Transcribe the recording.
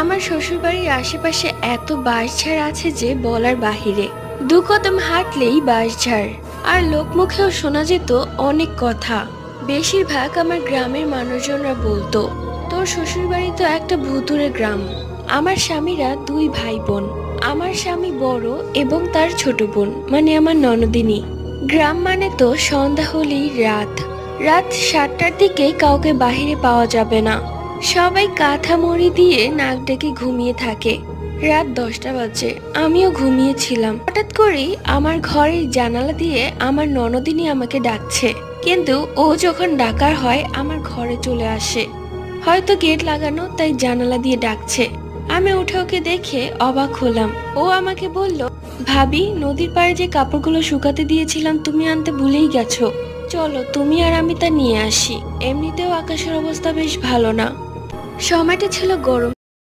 আমার শ্বশুরবাড়ির আশেপাশে এত বাঁশঝাড় আছে যে বলার বাহিরে। দু কদম হাঁটলেই বাঁশঝাড়। আর লোকমুখেও শোনা যেত অনেক কথা। বেশিরভাগ আমার গ্রামের মানুষজনরা বলতো, তোর শ্বশুরবাড়ি তো একটা ভুতুড়ে গ্রাম। আমার স্বামীরা দুই ভাই বোন। আমার স্বামী বড় এবং তার ছোট বোন মানে আমার ননদিনী। গ্রাম মানে তো সন্ধ্যা হলেই রাত। রাত 7টার দিকে কাউকে বাহিরে পাওয়া যাবে না। সবাই কাঁথা মুড়ি দিয়ে নাক ডেকে ঘুমিয়ে থাকে। রাত 10টা বাজে, আমিও ঘুমিয়েছিলাম। হঠাৎ করেই আমার ঘরের জানালা দিয়ে আমার ননদিনী আমাকে ডাকছে। কিন্তু ও যখন ডাকার হয় আমার ঘরে চলে আসে। হয়তো গেট লাগানো তাই জানালা দিয়ে ডাকছে। আমি উঠে ওকে দেখে অবাক হলাম। ও আমাকে বলল, ভাবি, নদীর পাড়ে যে কাপড়গুলো শুকাতে দিয়েছিলাম তুমি আনতে ভুলেই গেছো। চলো তুমি আর আমি তা নিয়ে আসি। এমনিতেও আকাশের অবস্থা বেশ ভালো না। সময়টা ছিল গরম।